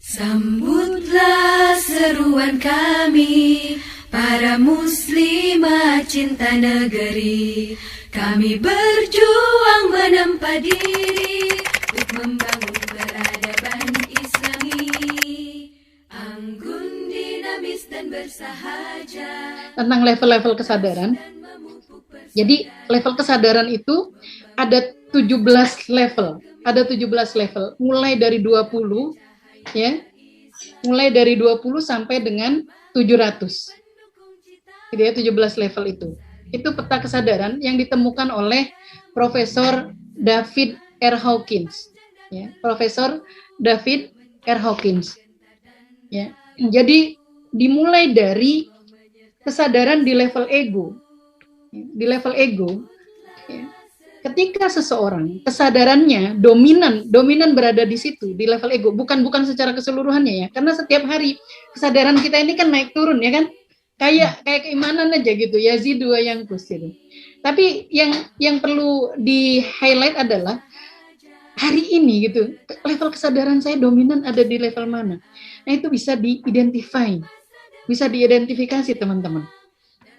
Sambutlah seruan kami, para muslimat cinta negeri. Kami berjuang menempa diri untuk membangun peradaban Islami. Anggun, dinamis dan bersahaja. Tentang level-level kesadaran. Jadi level kesadaran itu ada 17 level. Ada 17 level, mulai dari 20 ya. Mulai dari 20 sampai dengan 700. Gitu ya, 17 level itu. Itu peta kesadaran yang ditemukan oleh Profesor David R. Hawkins. Ya, Profesor David R. Hawkins. Ya. Jadi dimulai dari kesadaran di level ego. Di level ego, ya, ketika seseorang kesadarannya dominan berada di situ di level ego, bukan secara keseluruhannya ya, karena setiap hari kesadaran kita ini kan naik turun ya kan, kayak keimanan aja gitu, yazidu wa yanqus gitu. Tapi yang perlu di highlight adalah hari ini gitu, level kesadaran saya dominan ada di level mana. Nah itu bisa diidentifikasi teman-teman.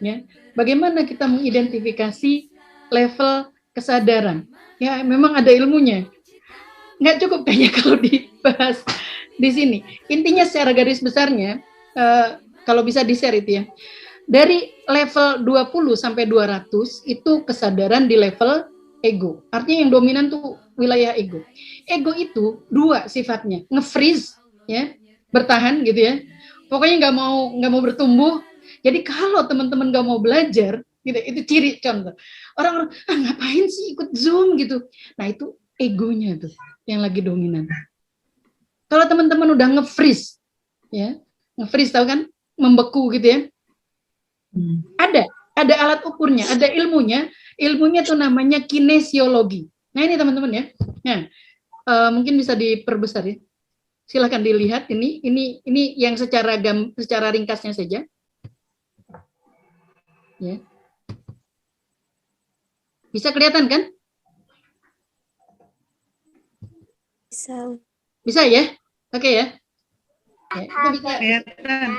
Ya, bagaimana kita mengidentifikasi level kesadaran? Ya, memang ada ilmunya. Nggak cukup kayaknya kalau dibahas di sini. Intinya secara garis besarnya, kalau bisa di-share itu ya. Dari level 20 sampai 200 itu kesadaran di level ego. Artinya yang dominan tuh wilayah ego. Ego itu dua sifatnya, nge-freeze ya, bertahan gitu ya. Pokoknya nggak mau bertumbuh. Jadi kalau teman-teman nggak mau belajar, gitu, itu ciri contoh. Orang-orang ngapain sih ikut Zoom gitu. Nah itu egonya tuh yang lagi dominan. Kalau teman-teman udah nge-freeze, ya, nge-freeze tahu kan, membeku gitu ya. Ada alat ukurnya, ada ilmunya. Ilmunya tuh namanya kinesiologi. Nah ini teman-teman ya. Nah, mungkin bisa diperbesar ya. Silahkan dilihat ini yang secara ringkasnya saja. Ya. Bisa kelihatan kan? Bisa ya? Oke ya. Ya, itu bisa.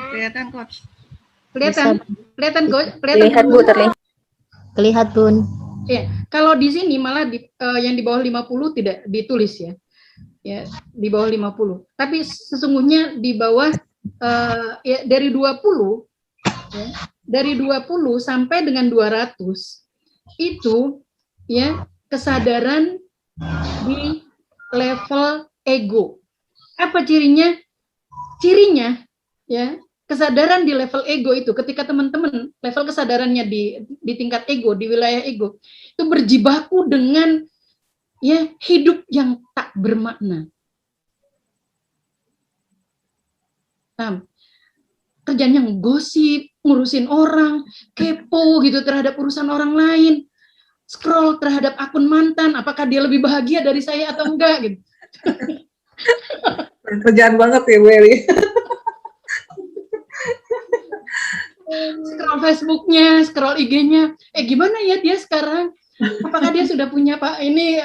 Kelihatan coach. Kelihatan coach. Terlihat Bu, terlihat Bun. Ya, kalau di sini malah yang di bawah 50 tidak ditulis ya. Ya, di bawah 50. Tapi sesungguhnya di bawah ya dari 20 ya, dari 20 sampai dengan 200 itu ya kesadaran di level ego. Apa cirinya? Cirinya ya, kesadaran di level ego itu ketika teman-teman level kesadarannya di tingkat ego, di wilayah ego, itu berjibaku dengan ya hidup yang tak bermakna. Kerjanya ngegosip, ngurusin orang, kepo gitu terhadap urusan orang lain, scroll terhadap akun mantan, apakah dia lebih bahagia dari saya atau enggak gitu. Kerjaan banget ya Bu Eli. Scroll Facebooknya, scroll IG-nya, gimana ya dia sekarang? Apakah dia sudah punya Pak ini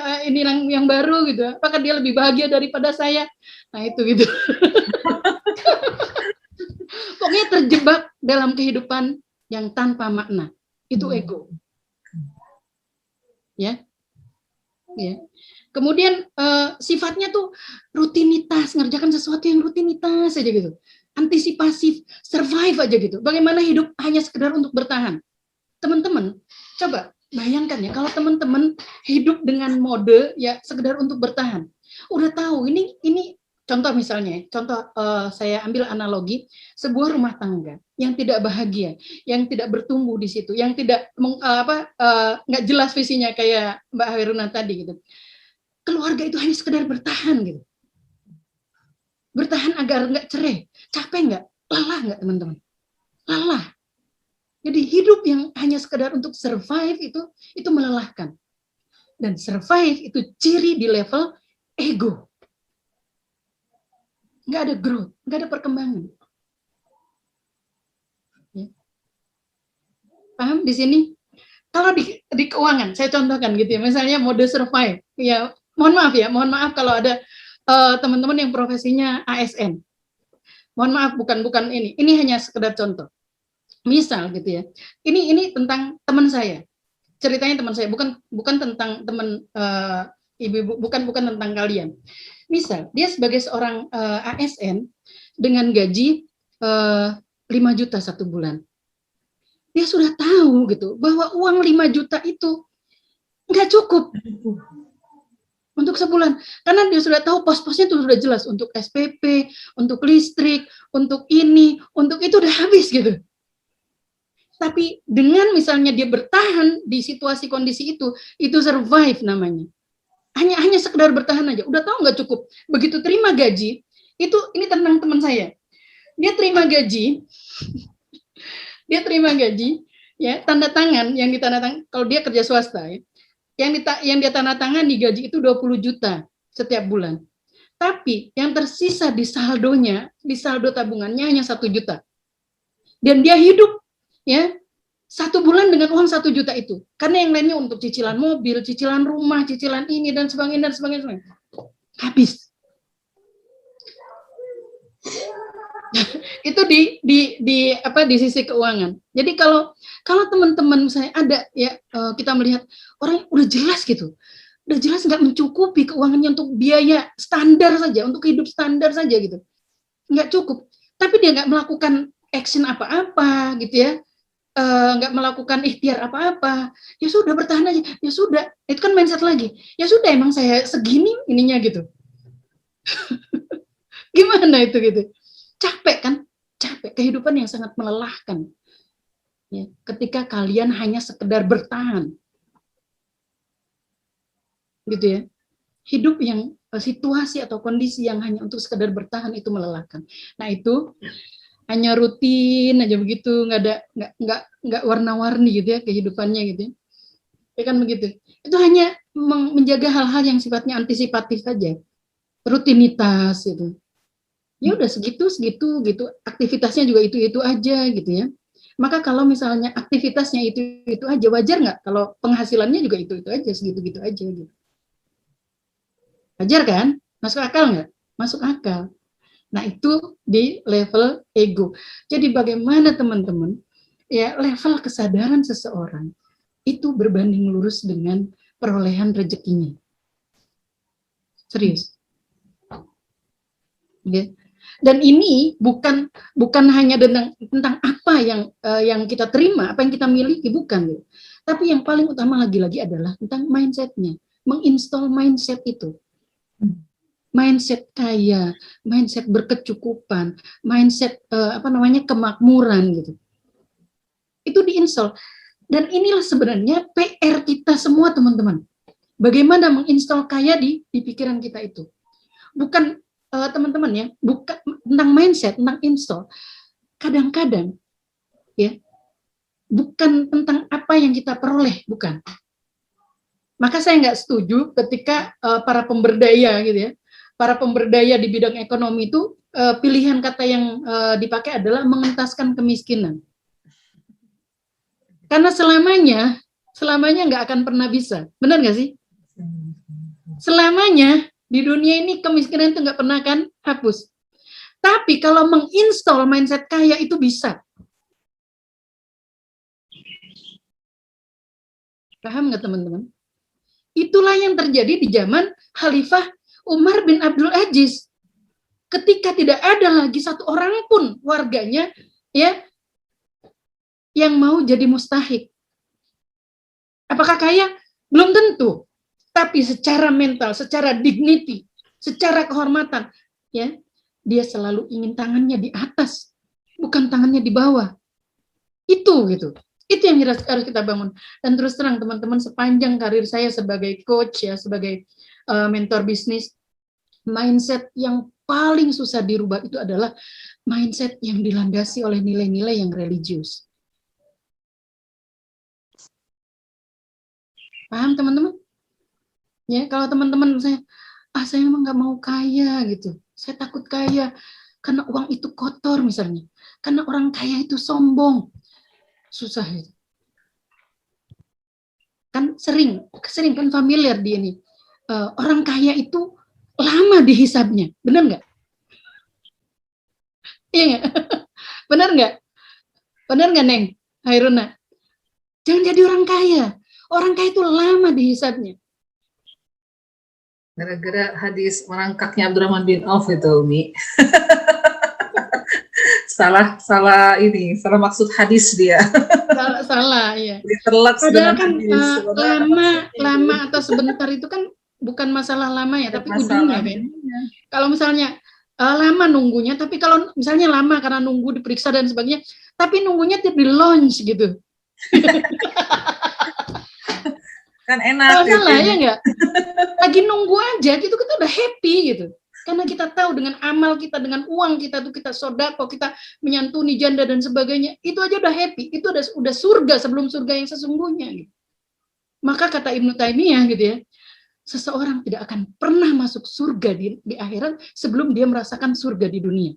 yang baru gitu? Apakah dia lebih bahagia daripada saya? Nah itu gitu. Pokoknya terjebak dalam kehidupan yang tanpa makna. Itu ego. Ya. Ya. Kemudian sifatnya tuh rutinitas, ngerjakan sesuatu yang rutinitas aja gitu. Antisipasif, survive aja gitu. Bagaimana hidup hanya sekedar untuk bertahan. Teman-teman, coba bayangkan ya kalau teman-teman hidup dengan mode ya sekedar untuk bertahan. Udah tahu ini contoh misalnya, saya ambil analogi sebuah rumah tangga yang tidak bahagia, yang tidak bertumbuh di situ, yang tidak nggak jelas visinya kayak Mbak Hairuna tadi gitu. Keluarga itu hanya sekedar bertahan gitu. Bertahan agar nggak cerai. Capek nggak? Lelah nggak teman-teman? Lelah. Jadi hidup yang hanya sekedar untuk survive itu melelahkan. Dan survive itu ciri di level ego. Nggak ada growth, nggak ada perkembangan. Ya. Paham di sini? Kalau di keuangan, saya contohkan gitu ya, misalnya mode survive. Ya, mohon maaf kalau ada teman-teman yang profesinya ASN. Mohon maaf, bukan ini. Ini hanya sekedar contoh. Misal gitu ya. Ini tentang teman saya. Ceritanya teman saya, bukan tentang teman ibu-ibu, bukan tentang kalian. Misal dia sebagai seorang ASN dengan gaji 5 juta satu bulan. Dia sudah tahu gitu bahwa uang 5 juta itu nggak cukup untuk sebulan, karena dia sudah tahu pos-posnya itu sudah jelas, untuk SPP, untuk listrik, untuk ini, untuk itu udah habis gitu. Tapi dengan misalnya dia bertahan di situasi kondisi itu survive namanya. Hanya sekedar bertahan aja, udah tahu nggak cukup. Begitu terima gaji, ini tentang teman saya. Dia terima gaji, ya, tanda tangan yang ditandatangan, kalau dia kerja swasta ya, yang dia tanda tangan di gaji itu 20 juta setiap bulan. Tapi yang tersisa di saldonya, di saldo tabungannya hanya 1 juta. Dan dia hidup ya 1 bulan dengan uang 1 juta itu. Karena yang lainnya untuk cicilan mobil, cicilan rumah, cicilan ini dan sebagainya. Habis. Itu di sisi keuangan. Jadi kalau teman-teman misalnya ada ya, kita melihat orang udah jelas gitu, udah jelas nggak mencukupi keuangannya untuk biaya standar saja, untuk hidup standar saja gitu, nggak cukup. Tapi dia nggak melakukan action apa-apa gitu ya, nggak melakukan ikhtiar apa-apa, ya sudah bertahan aja, ya sudah, itu kan mindset lagi, ya sudah emang saya segini ininya gitu. Gimana itu gitu? Capek kan? Capek, kehidupan yang sangat melelahkan. Ya, ketika kalian hanya sekedar bertahan. Gitu ya. Hidup yang situasi atau kondisi yang hanya untuk sekedar bertahan itu melelahkan. Nah, itu hanya rutin aja begitu, nggak warna-warni gitu ya kehidupannya gitu ya. Ya kan begitu. Itu hanya menjaga hal-hal yang sifatnya antisipatif saja. Rutinitas gitu. Ya udah segitu gitu, aktivitasnya juga itu aja gitu ya. Maka kalau misalnya aktivitasnya itu aja, wajar nggak kalau penghasilannya juga itu aja, segitu aja gitu. Wajar kan? Masuk akal nggak? Masuk akal. Nah, itu di level ego. Jadi bagaimana teman-teman ya, level kesadaran seseorang itu berbanding lurus dengan perolehan rezekinya. Serius. Ya. Dan ini bukan hanya tentang apa yang kita terima, apa yang kita miliki, bukan. Tapi yang paling utama lagi-lagi adalah tentang mindsetnya, menginstall mindset itu. Mindset kaya, mindset berkecukupan, mindset kemakmuran gitu. Itu diinstal. Dan inilah sebenarnya PR kita semua, teman-teman. Bagaimana menginstal kaya di pikiran kita itu. Bukan teman-teman ya, bukan tentang mindset, tentang install. Kadang-kadang ya, bukan tentang apa yang kita peroleh, bukan. Maka saya nggak setuju ketika para pemberdaya gitu ya, para pemberdaya di bidang ekonomi itu pilihan kata yang dipakai adalah mengentaskan kemiskinan. Karena selamanya nggak akan pernah bisa, benar nggak sih? Selamanya di dunia ini kemiskinan itu nggak pernah akan hapus. Tapi kalau menginstall mindset kaya itu bisa. Paham nggak teman-teman? Itulah yang terjadi di zaman Khalifah Umar bin Abdul Aziz. Ketika tidak ada lagi satu orang pun warganya ya yang mau jadi mustahik. Apakah kaya? Belum tentu. Tapi secara mental, secara dignity, secara kehormatan, ya, dia selalu ingin tangannya di atas, bukan tangannya di bawah. Itu gitu. Itu yang harus kita bangun. Dan terus terang teman-teman, sepanjang karir saya sebagai coach ya, sebagai mentor bisnis, mindset yang paling susah dirubah itu adalah mindset yang dilandasi oleh nilai-nilai yang religius. Paham teman-teman? Ya, kalau teman-teman saya emang nggak mau kaya gitu, saya takut kaya karena uang itu kotor misalnya, karena orang kaya itu sombong, susah itu. Kan sering kan familiar di ini, orang kaya itu lama dihisabnya, benar nggak? Iya nggak? Benar nggak? Benar nggak, Neng? Hairuna? Jangan jadi orang kaya. Orang kaya itu lama dihisabnya. Gara-gara hadis merangkaknya Abdurrahman bin Auf itu, Umi. salah maksud hadis dia. Salah, ya. Terlaks Padahal dengan kan hadis. lama atau sebentar itu kan bukan masalah lama ya, tapi ujungnya kan. Kalau misalnya lama nunggunya, tapi kalau misalnya lama karena nunggu diperiksa dan sebagainya, tapi nunggunya di launch gitu. Kan enak. Salah ya nggak? Lagi nunggu aja gitu, kita udah happy gitu. Karena kita tahu dengan amal kita, dengan uang kita tuh kita sodako, kita menyantuni janda dan sebagainya, itu aja udah happy. Itu udah surga sebelum surga yang sesungguhnya. Gitu. Maka kata Ibnu Taimiyah gitu ya, seseorang tidak akan pernah masuk surga di akhirat sebelum dia merasakan surga di dunia.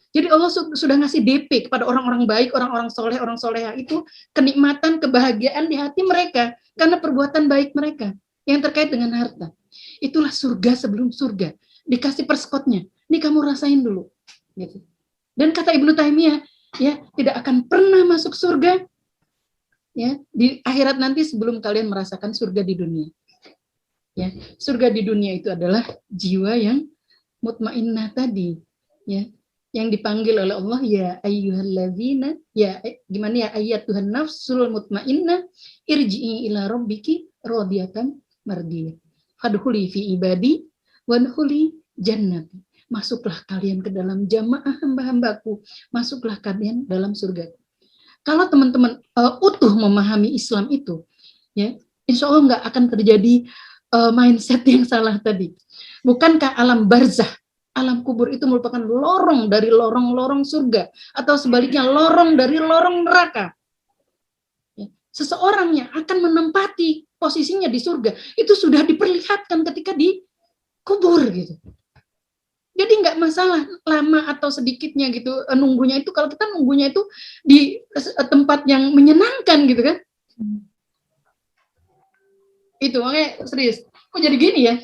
Jadi Allah sudah ngasih DP kepada orang-orang baik, orang-orang soleh, orang soleha itu kenikmatan, kebahagiaan di hati mereka karena perbuatan baik mereka yang terkait dengan harta. Itulah surga sebelum surga. Dikasih perskotnya. Ini kamu rasain dulu. Gitu. Dan kata Ibnu Taimiyah, ya tidak akan pernah masuk surga ya di akhirat nanti sebelum kalian merasakan surga di dunia. Ya, surga di dunia itu adalah jiwa yang mutmainnah tadi, ya, yang dipanggil oleh Allah ya ayyuhalladzina, ya gimana ya, ayat Tuhan nafsul mutmainnah irji'i ila rabbiki radiyatan mardiyah. Fadkhuli fi ibadi wadkhuli jannati. Masuklah kalian ke dalam jamaah hamba-hambaku, masuklah kalian dalam surga. Kalau teman-teman utuh memahami Islam itu, ya, insya Allah nggak akan terjadi mindset yang salah tadi. Bukankah alam barzah, alam kubur itu merupakan lorong dari lorong-lorong surga, atau sebaliknya lorong dari lorong neraka? Ya. Seseorang yang akan menempati posisinya di surga itu sudah diperlihatkan ketika di kubur gitu. Jadi nggak masalah lama atau sedikitnya gitu nunggunya itu, kalau kita nunggunya itu di tempat yang menyenangkan gitu kan. Itu makanya serius. Kok jadi gini ya?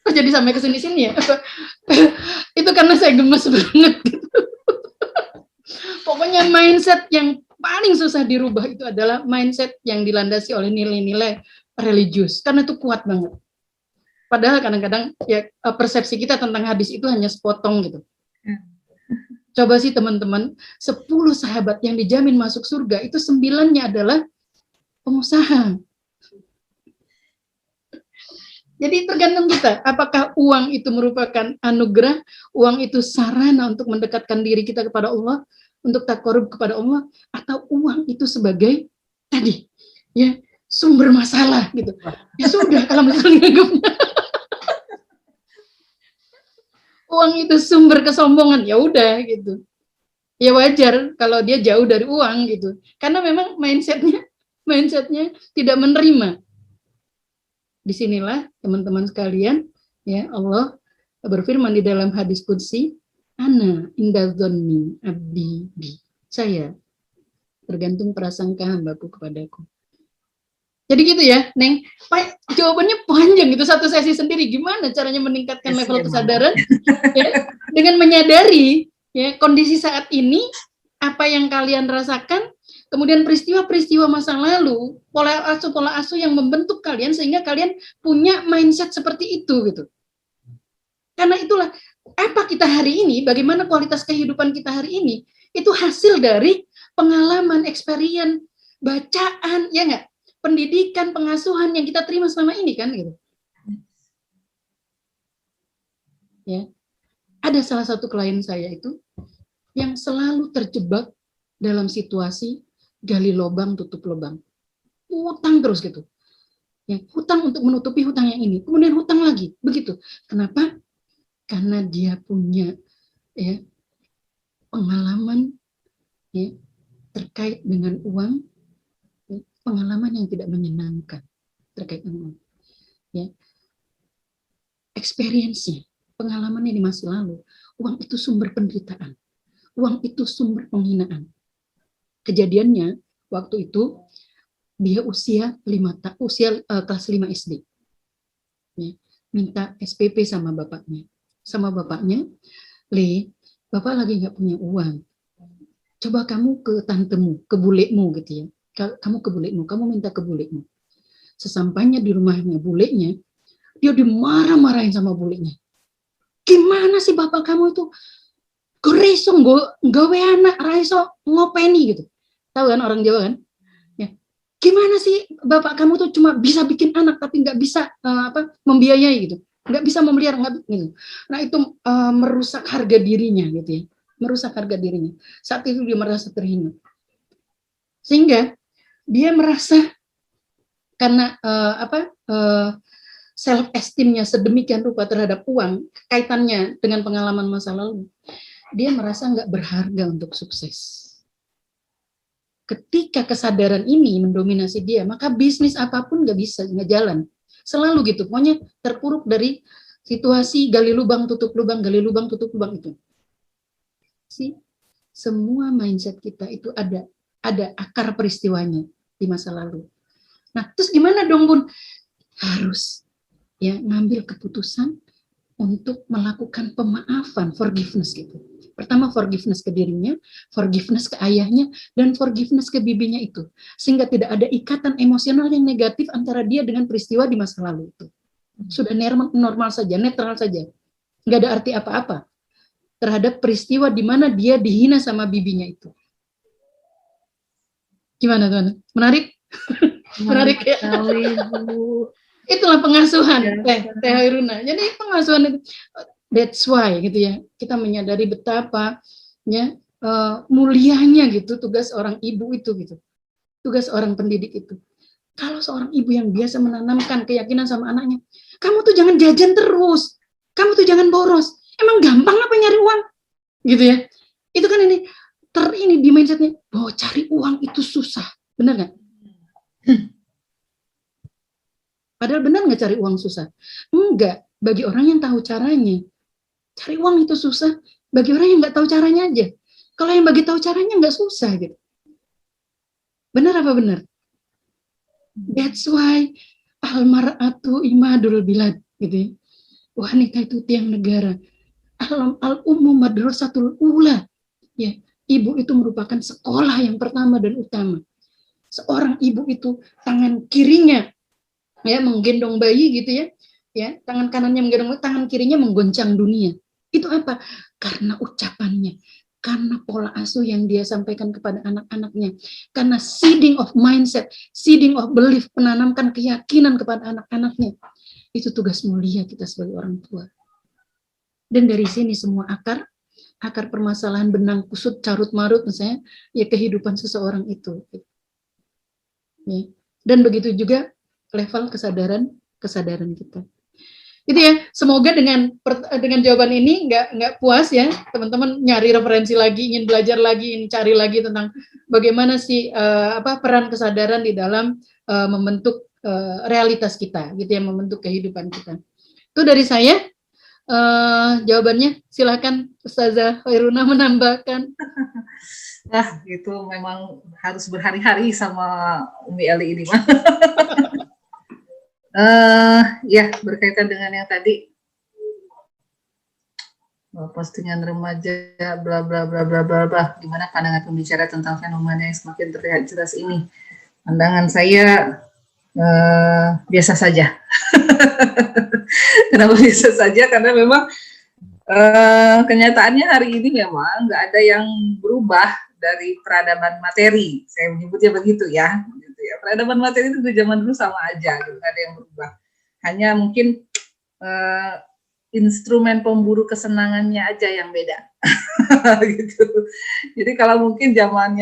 Kok jadi sampai ke sini-sini ya? Itu karena saya gemes banget gitu. Pokoknya mindset yang paling susah dirubah itu adalah mindset yang dilandasi oleh nilai-nilai religius, karena itu kuat banget. Padahal kadang-kadang ya persepsi kita tentang hadis itu hanya sepotong gitu. Coba sih teman-teman, 10 sahabat yang dijamin masuk surga itu 9-nya adalah pengusaha. Jadi tergantung kita, apakah uang itu merupakan anugerah, uang itu sarana untuk mendekatkan diri kita kepada Allah, untuk takarub kepada Allah, atau uang itu sebagai tadi, ya sumber masalah gitu. Ya sudah kalau misalnya uang itu sumber kesombongan, ya udah gitu. Ya wajar kalau dia jauh dari uang gitu, karena memang mindsetnya tidak menerima. Disinilah teman-teman sekalian, ya Allah berfirman di dalam hadis qudsi, ana inda dzanni abdi bi. Saya tergantung prasangka hambaku kepadaku. Jadi gitu ya, Neng. Jawabannya panjang gitu, satu sesi sendiri. Gimana caranya meningkatkan level kesadaran? Ya, dengan menyadari ya kondisi saat ini, apa yang kalian rasakan, kemudian peristiwa-peristiwa masa lalu, pola asuh yang membentuk kalian sehingga kalian punya mindset seperti itu gitu. Karena itulah apa kita hari ini, bagaimana kualitas kehidupan kita hari ini, itu hasil dari pengalaman, experience, bacaan, ya nggak? Pendidikan, pengasuhan yang kita terima selama ini kan gitu. Ya. Ada salah satu klien saya itu yang selalu terjebak dalam situasi gali lubang tutup lubang. Hutang terus gitu. Ya, hutang untuk menutupi hutang yang ini, kemudian hutang lagi. Begitu. Kenapa? Karena dia punya ya pengalaman ya terkait dengan uang, pengalaman yang tidak menyenangkan terkait dengan uang. Ya. Experience-nya, pengalamannya di masa lalu, uang itu sumber penderitaan. Uang itu sumber penghinaan. Kejadiannya waktu itu dia usia kelas 5 SD. Ya, minta SPP sama bapaknya. Le, Bapak lagi nggak punya uang. Coba kamu ke tantemu, ke bulekmu gitu ya. Kamu ke bulekmu, kamu minta ke bulekmu. Sesampainya di rumahnya buleknya, dia dimarah-marahin sama buleknya. Gimana sih bapak kamu itu? Gereso nggawe anak raiso ngopeni gitu. Tahu kan orang Jawa kan? Ya. Gimana sih bapak kamu tuh cuma bisa bikin anak tapi nggak bisa membiayai gitu. Nggak bisa memelihara gitu. Nah itu merusak harga dirinya gitu ya. Merusak harga dirinya. Saat itu dia merasa terhina. Sehingga dia merasa karena self esteemnya sedemikian rupa terhadap uang, kaitannya dengan pengalaman masa lalu, dia merasa nggak berharga untuk sukses. Ketika kesadaran ini mendominasi dia, maka bisnis apapun nggak bisa, nggak jalan. Selalu gitu, pokoknya terpuruk dari situasi gali lubang, tutup lubang, gali lubang, tutup lubang itu. Semua mindset kita itu ada akar peristiwanya di masa lalu. Nah, terus gimana dong, Bun? Harus ya ngambil keputusan untuk melakukan pemaafan, forgiveness gitu. Pertama forgiveness ke dirinya, forgiveness ke ayahnya, dan forgiveness ke bibinya itu. Sehingga tidak ada ikatan emosional yang negatif antara dia dengan peristiwa di masa lalu itu. Sudah normal saja, netral saja. Nggak ada arti apa-apa terhadap peristiwa di mana dia dihina sama bibinya itu. Gimana, teman? Menarik? Menarik ya? Itulah pengasuhan Teh Hairuna. Jadi pengasuhan itu, that's why gitu ya, kita menyadari betapa ya mulianya gitu tugas orang ibu itu gitu, tugas orang pendidik itu. Kalau seorang ibu yang biasa menanamkan keyakinan sama anaknya, kamu tuh jangan jajan terus, kamu tuh jangan boros, emang gampang apa nyari uang, gitu ya. Itu kan ini di mindsetnya bahwa cari uang itu susah, benar nggak? Padahal benar nggak cari uang susah? Enggak, bagi orang yang tahu caranya. Cari uang itu susah, bagi orang yang nggak tahu caranya aja. Kalau yang bagi tahu caranya nggak susah gitu. Benar apa benar? That's why al-mar'atu imadul bilad gitu ya. Wanita itu tiang negara. Al-ummu madrasatul ula. Ya, ibu itu merupakan sekolah yang pertama dan utama. Seorang ibu itu tangan kirinya ya menggendong bayi gitu ya, tangan kanannya menggendong, tangan kirinya menggoncang dunia. Itu apa? Karena ucapannya, karena pola asuh yang dia sampaikan kepada anak-anaknya, karena seeding of mindset, seeding of belief, menanamkan keyakinan kepada anak-anaknya. Itu tugas mulia kita sebagai orang tua. Dan dari sini semua akar permasalahan benang kusut carut marut misalnya ya kehidupan seseorang itu. Ya. Dan begitu juga level kesadaran kita. Gitu ya. Semoga dengan jawaban ini nggak puas ya, teman-teman nyari referensi lagi, ingin belajar lagi, ingin cari lagi tentang bagaimana sih peran kesadaran di dalam membentuk realitas kita, gitu ya, membentuk kehidupan kita. Itu dari saya. Jawabannya silakan Ustazah Hairuna menambahkan. Nah, itu memang harus berhari-hari sama Umi Eli ini mah. Ya, berkaitan dengan yang tadi postingan remaja bla bla bla bla bla bla, gimana pandangan pembicara tentang fenomena yang semakin terlihat jelas ini? Pandangan saya biasa saja. Kenapa biasa saja? Karena memang kenyataannya hari ini memang nggak ada yang berubah dari peradaban materi. Saya menyebutnya begitu ya. Peradaban materi itu dari zaman dulu sama aja, gitu, nggak ada yang berubah. Hanya mungkin instrumen pemburu kesenangannya aja yang beda. Gitu. Jadi kalau mungkin zaman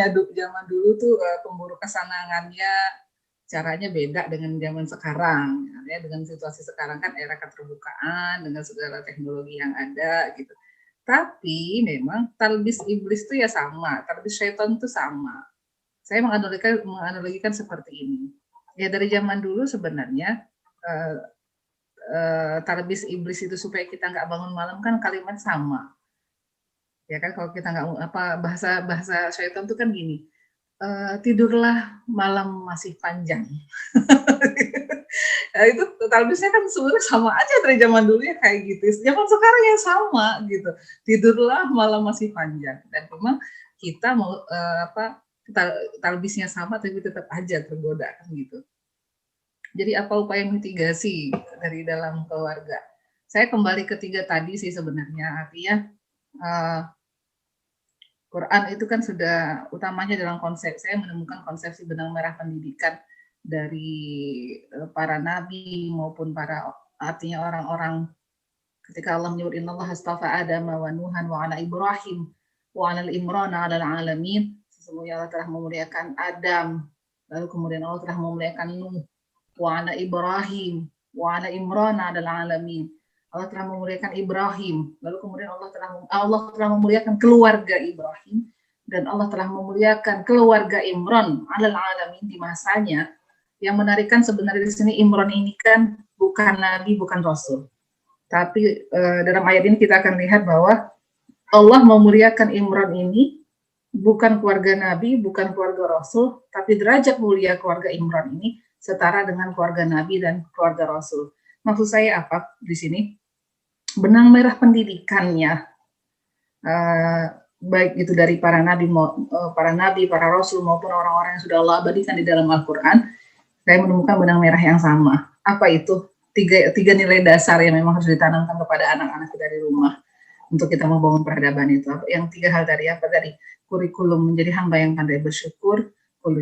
dulu tuh pemburu kesenangannya caranya beda dengan zaman sekarang. Ya, dengan situasi sekarang kan era keterbukaan dengan segala teknologi yang ada gitu. Tapi memang talbis iblis itu ya sama, talbis syaitan itu sama. Saya menganalogikan seperti ini. Ya dari zaman dulu sebenarnya talbis iblis itu supaya kita nggak bangun malam kan kalimat sama. Ya kan kalau kita nggak bahasa syaitan itu kan gini, tidurlah malam masih panjang. Nah, itu talbisnya kan sebenarnya sama aja dari zaman dulu ya kayak gitu. Zaman sekarang yang sama gitu. Tidurlah malam masih panjang. Dan memang kita mau talbisnya sama tapi tetap aja tergoda kan gitu. Jadi apa upaya mitigasi dari dalam keluarga? Saya kembali ke 3 tadi sih sebenarnya, artinya Quran itu kan sudah utamanya dalam konsep, saya menemukan konsepsi benang merah pendidikan dari para nabi maupun para artinya orang-orang ketika Allah menyebut innallaha astafa Adam wa Nuhan wa ala Ibrahim wa ala Imran ala alamin, sesungguhnya Allah telah memuliakan Adam, lalu kemudian Allah telah memuliakan Nuh wa ala Ibrahim wa ala Imran ala alamin. Allah telah memuliakan Ibrahim, lalu kemudian Allah telah memuliakan keluarga Ibrahim, dan Allah telah memuliakan keluarga Imran alal alamin di masanya. Yang menarikkan sebenarnya di sini Imran ini kan bukan nabi, bukan rasul. Tapi dalam ayat ini kita akan lihat bahwa Allah memuliakan Imran ini bukan keluarga nabi, bukan keluarga rasul, tapi derajat mulia keluarga Imran ini setara dengan keluarga nabi dan keluarga rasul. Maksud saya apa di sini? Benang merah pendidikannya, baik itu dari para nabi, para rasul maupun orang-orang yang sudah Allah abadikan di dalam Al-Quran, saya menemukan benang merah yang sama. Apa itu? Tiga nilai dasar yang memang harus ditanamkan kepada anak-anak kita di rumah untuk kita membangun peradaban itu. Yang 3 hal tadi, apa tadi? Kurikulum menjadi hamba yang pandai bersyukur,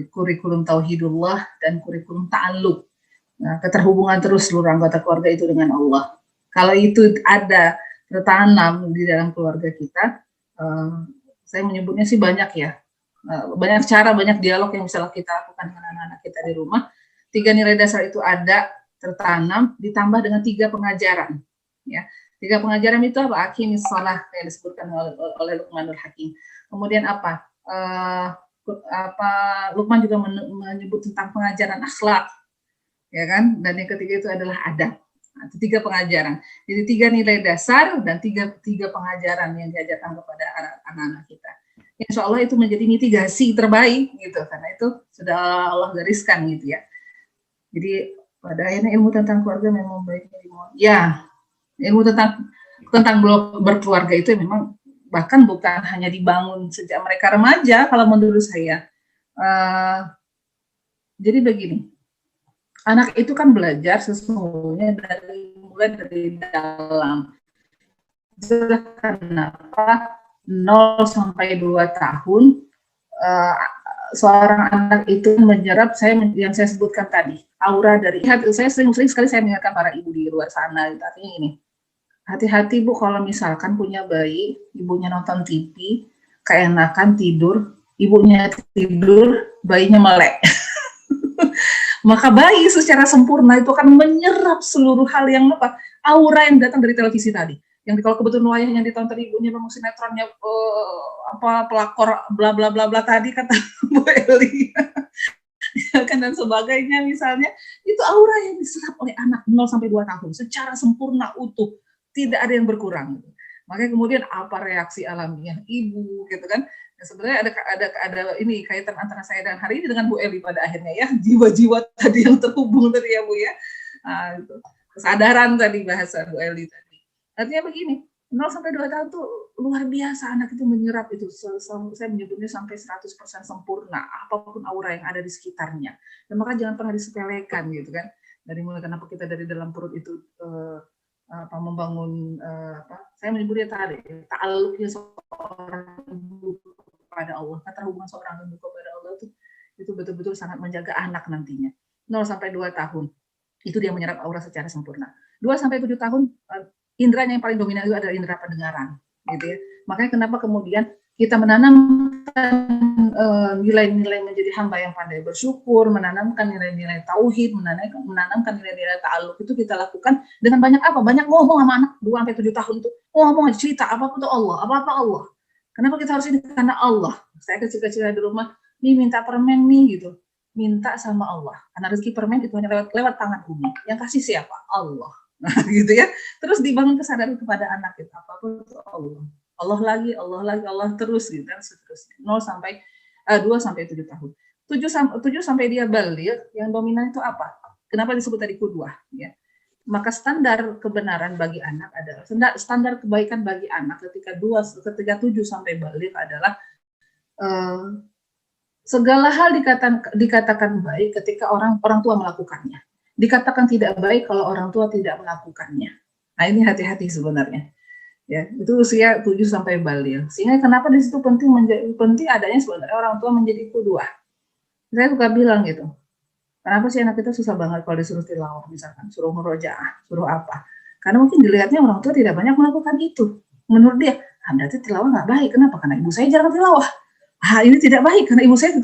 kurikulum tauhidullah, dan kurikulum ta'alluq. Nah, keterhubungan terus seluruh anggota keluarga itu dengan Allah. Kalau itu ada tertanam di dalam keluarga kita, saya menyebutnya sih banyak ya, banyak cara, banyak dialog yang bisa kita lakukan dengan anak-anak kita di rumah. 3 nilai dasar itu ada tertanam, ditambah dengan 3 pengajaran. Ya, 3 pengajaran itu apa? Aqimis shalah yang disebutkan oleh Luqmanul Hakim. Kemudian apa? Luqman juga menyebut tentang pengajaran akhlak, ya kan? Dan yang ketiga itu adalah adab. Nah, itu 3 pengajaran. Jadi 3 nilai dasar dan tiga pengajaran yang diajarkan kepada anak-anak kita. Insya Allah itu menjadi mitigasi terbaik gitu, karena itu sudah Allah gariskan gitu ya. Jadi pada akhirnya ilmu tentang keluarga memang baiknya dimulai. Ya, ilmu tentang berkeluarga itu memang bahkan bukan hanya dibangun sejak mereka remaja kalau menurut saya. Jadi begini. Anak itu kan belajar sesungguhnya mulai dari dalam. Kenapa 0 sampai 2 tahun seorang anak itu menyerap yang saya sebutkan tadi, aura dari saya sering sekali saya mengingatkan para ibu di luar sana, artinya ini, hati-hati Bu kalau misalkan punya bayi, ibunya nonton TV, keenakan tidur, ibunya tidur, bayinya melek. Maka bayi secara sempurna itu akan menyerap seluruh hal yang aura yang datang dari televisi tadi. Yang kalau kebetulan wayahnya ditonton ibunya memang sinetronnya pelakor bla bla bla bla tadi kata Bu Eli kan dan sebagainya misalnya, itu aura yang diserap oleh anak 0 sampai 2 tahun secara sempurna utuh, tidak ada yang berkurang. Makanya kemudian apa reaksi alamiah ibu gitu kan. Sebenarnya ada ini kaitan antara saya dan hari ini dengan Bu Eli pada akhirnya ya, jiwa-jiwa tadi yang terhubung tadi ya Bu ya. Nah, itu. Kesadaran tadi bahasa Bu Eli tadi. Artinya begini, 0 sampai 2 tahun tuh luar biasa anak itu menyerap itu, saya menyebutnya sampai 100% sempurna apapun aura yang ada di sekitarnya. Dan maka jangan pernah disepelekan gitu kan. Dari mulai kenapa kita dari dalam perut itu membangun saya menyebutnya tadi ta'alluqnya seorang ibu kepada Allah, keterhubungan seorang ibu kepada Allah itu betul-betul sangat menjaga anak nantinya. 0 sampai 2 tahun itu dia menyerap aura secara sempurna. 2 sampai 7 tahun indranya yang paling dominan itu adalah indera pendengaran, gitu ya. Makanya kenapa kemudian kita menanamkan nilai-nilai menjadi hamba yang pandai bersyukur, menanamkan nilai-nilai tauhid, menanamkan nilai-nilai ta'alluq itu kita lakukan dengan banyak apa? Banyak ngomong sama anak 2 sampai 7 tahun itu. Ngomong cerita apa-apa tuh Allah, apa-apa Allah. Kenapa kita harus ini? Karena Allah. Saya kecil-kecil di rumah, nih minta permen nih gitu. Minta sama Allah. Karena rezeki permen itu hanya lewat tangan Umi. Yang kasih siapa? Allah. Nah, gitu ya. Terus dibangun kesadaran kepada anak itu, apapun itu Allah. Allah lagi, Allah terus gitu kan seterusnya. 2 sampai 7 tahun. 7 sampai dia balik, yang dominan itu apa? Kenapa disebut tadi qudwah? Ya. Maka standar kebenaran bagi anak adalah standar kebaikan bagi anak ketika 7 sampai balik adalah segala hal dikatakan baik ketika orang tua melakukannya. Dikatakan tidak baik kalau orang tua tidak melakukannya. Nah, ini hati-hati sebenarnya. Ya, itu usia 7 sampai balik. Sehingga kenapa di situ penting adanya sebenarnya orang tua menjadi qudwah. Saya suka bilang gitu. Kenapa sih anak kita susah banget kalau disuruh tilawah, misalkan suruh murojaah, suruh apa? Karena mungkin dilihatnya orang tua tidak banyak melakukan itu. Menurut dia, berarti tilawah nggak baik. Kenapa? Karena ibu saya jarang tilawah. Ini tidak baik karena ibu saya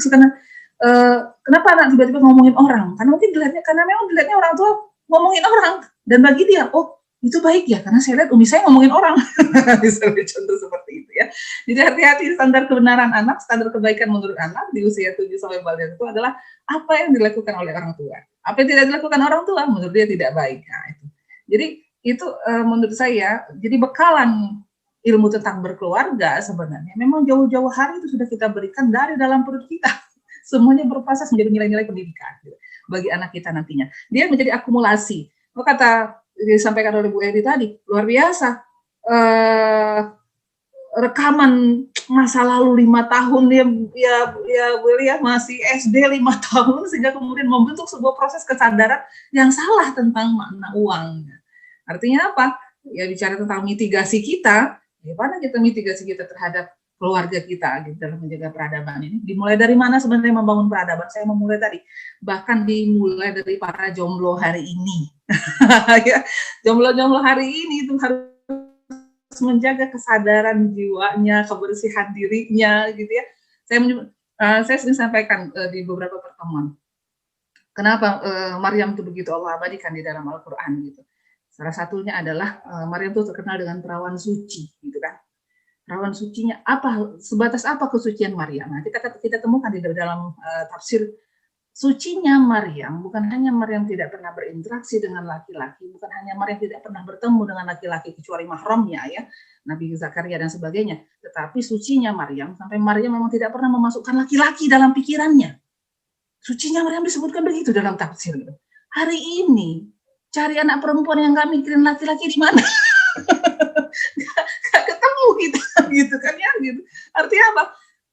kenapa anak tiba-tiba ngomongin orang? Karena mungkin memang dilihatnya orang tua ngomongin orang, dan bagi dia, oh itu baik ya, karena saya lihat umi saya ngomongin orang. Misalnya contoh seperti itu ya. Jadi hati-hati, standar kebenaran anak, standar kebaikan menurut anak di usia 7 sampai balik itu adalah apa yang dilakukan oleh orang tua. Apa yang tidak dilakukan orang tua menurut dia tidak baik. Nah, itu. Jadi itu menurut saya jadi bekalan ilmu tentang berkeluarga sebenarnya memang jauh-jauh hari itu sudah kita berikan dari dalam perut kita. Semuanya berproses menjadi nilai-nilai pendidikan gitu, bagi anak kita nantinya. Dia menjadi akumulasi. Kata disampaikan oleh Bu Edi tadi, luar biasa. Rekaman masa lalu 5 tahun ya masih SD 5 tahun sehingga kemudian membentuk sebuah proses kesadaran yang salah tentang makna uang. Artinya apa? Ya bicara tentang mitigasi kita, bagaimana kita mitigasi kita terhadap keluarga kita gitu, dalam menjaga peradaban ini. Dimulai dari mana sebenarnya membangun peradaban? Saya memulai tadi, bahkan dimulai dari para jomblo hari ini. Ya, jomblo-jomblo hari ini itu harus menjaga kesadaran jiwanya, kebersihan dirinya, gitu ya. Saya sering sampaikan di beberapa pertemuan. Kenapa Maryam itu begitu Allah abadikan di dalam Al-Quran gitu. Salah satunya adalah Maryam itu terkenal dengan perawan suci, gitu kan. Perawan sucinya apa? Sebatas apa kesucian Maryam? Nah, kita temukan di dalam tafsir. Sucinya Maryam bukan hanya Maryam tidak pernah berinteraksi dengan laki-laki, bukan hanya Maryam tidak pernah bertemu dengan laki-laki kecuali mahramnya ya, Nabi Zakaria dan sebagainya, tetapi sucinya Maryam sampai Maryam memang tidak pernah memasukkan laki-laki dalam pikirannya. Sucinya Maryam disebutkan begitu dalam tafsir. Hari ini cari anak perempuan yang nggak mikirin laki-laki di mana? Gak ketemu kita, gitu kan ya, gitu. Artinya apa?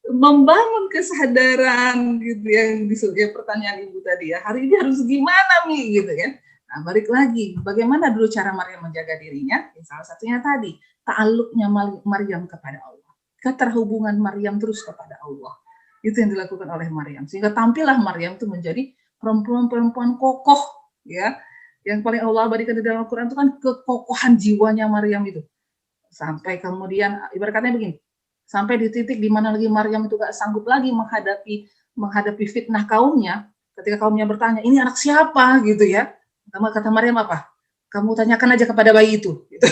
Membangun kesadaran gitu yang ya, pertanyaan Ibu tadi ya, hari ini harus gimana Mi gitu kan. Nah, balik lagi, bagaimana dulu cara Maryam menjaga dirinya? Ya, salah satunya tadi, ta'alluqnya Maryam kepada Allah. Keterhubungan Maryam terus kepada Allah. Itu yang dilakukan oleh Maryam. Sehingga tampillah Maryam itu menjadi perempuan-perempuan kokoh ya. Yang paling Allah abadikan di dalam Al-Quran itu kan kekokohan jiwanya Maryam itu. Sampai kemudian ibaratnya begini, sampai di titik di mana lagi Maryam itu gak sanggup lagi menghadapi fitnah kaumnya. Ketika kaumnya bertanya, ini anak siapa gitu ya. Kata Maryam apa? Kamu tanyakan aja kepada bayi itu. Gitu.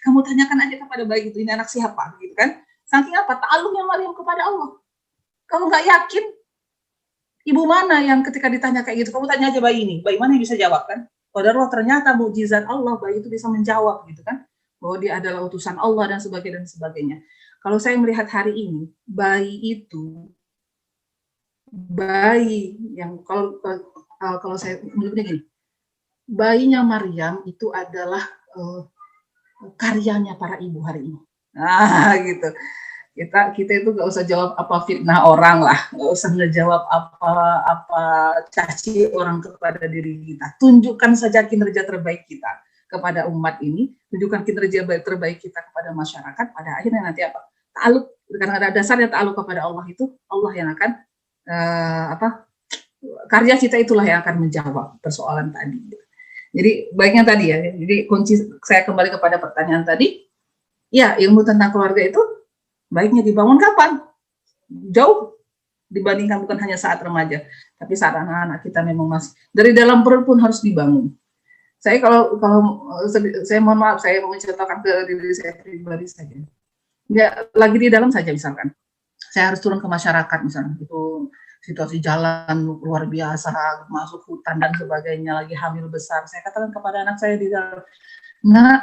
Kamu tanyakan aja kepada bayi itu, ini anak siapa gitu kan. Saking apa? Ta'alluqnya Maryam kepada Allah. Kamu gak yakin? Ibu mana yang ketika ditanya kayak gitu, kamu tanya aja bayi ini. Bayi mana yang bisa jawab kan? Qadarullah, ternyata mukjizat Allah, bayi itu bisa menjawab gitu kan. Bahwa dia adalah utusan Allah dan sebagainya. Kalau saya melihat hari ini, bayi yang kalau saya melihatnya gini, bayinya Maryam itu adalah karyanya para ibu hari ini. Nah, gitu. Kita itu nggak usah jawab apa fitnah orang lah, nggak usah ngejawab apa caci orang kepada diri kita. Tunjukkan saja kinerja terbaik kita kepada umat ini, tunjukkan kinerja terbaik kita kepada masyarakat. Pada akhirnya nanti apa? Ta'alluq, karena ada dasarnya ta'alluq kepada Allah itu, Allah yang akan karya kita itulah yang akan menjawab persoalan tadi. Jadi baiknya tadi ya. Jadi kunci saya kembali kepada pertanyaan tadi. Ya, ilmu tentang keluarga itu baiknya dibangun kapan? Jauh dibandingkan bukan hanya saat remaja, tapi saat anak-anak kita memang masih dari dalam perut pun harus dibangun. Saya kalau saya mohon maaf, saya mau menceritakan ke diri saya pribadi saja. Ya, lagi di dalam saja misalkan. Saya harus turun ke masyarakat misalnya, itu situasi jalan luar biasa, masuk hutan dan sebagainya, lagi hamil besar. Saya katakan kepada anak saya di dalam, "Nak,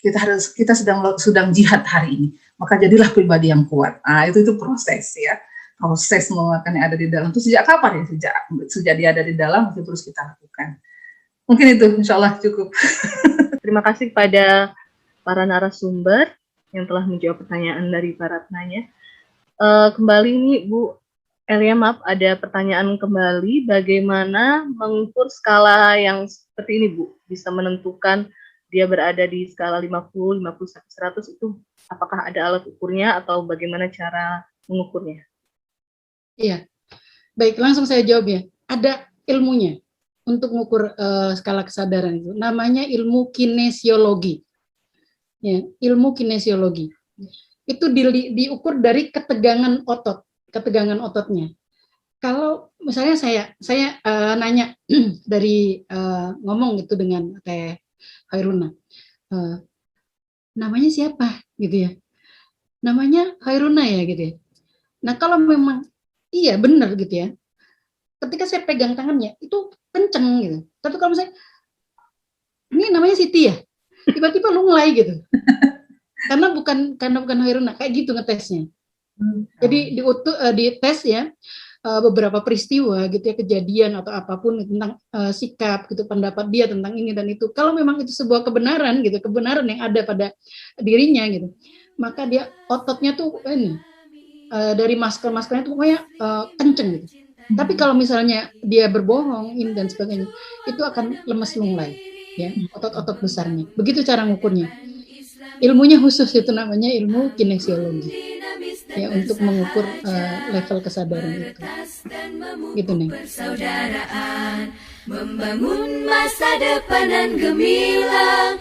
kita sedang jihad hari ini, maka jadilah pribadi yang kuat." Itu proses ya. proses mengeluarkan yang ada di dalam itu sejak kapan ya? Sejak dia ada di dalam itu terus kita lakukan. Mungkin itu, insya Allah cukup. Terima kasih kepada para narasumber yang telah menjawab pertanyaan dari para penanya. Kembali nih Bu Elia, maaf ada pertanyaan kembali, bagaimana mengukur skala yang seperti ini Bu? Bisa menentukan dia berada di skala 50, 50, 100 itu apakah ada alat ukurnya atau bagaimana cara mengukurnya? Iya, baik langsung saya jawab ya. Ada ilmunya untuk mengukur skala kesadaran itu. Namanya ilmu kinesiologi. Ya, ilmu kinesiologi. Itu diukur dari ketegangan ototnya. Kalau misalnya saya nanya dari ngomong gitu dengan Teh Khairuna, namanya siapa gitu ya? Namanya Khairuna ya gitu ya. Nah kalau memang iya benar gitu ya, ketika saya pegang tangannya itu kenceng gitu. Tapi kalau misalnya ini namanya Siti ya, tiba-tiba lunglai gitu. karena bukan Khairuna, kayak gitu ngetesnya. Jadi dites ya beberapa peristiwa gitu ya, kejadian atau apapun tentang sikap gitu, pendapat dia tentang ini dan itu. Kalau memang itu sebuah kebenaran gitu, kebenaran yang ada pada dirinya gitu, maka dia ototnya tuh ini dari maskernya tuh pokoknya kenceng gitu. Tapi kalau misalnya dia berbohong ini dan sebagainya, itu akan lemes lunglai ya, otot-otot besarnya. Begitu cara ngukurnya. Ilmunya khusus, itu namanya ilmu kinesiologi ya, untuk mengukur level kesadaran itu. Gitu nih. Persaudaraan membangun masa depan dan gemilang,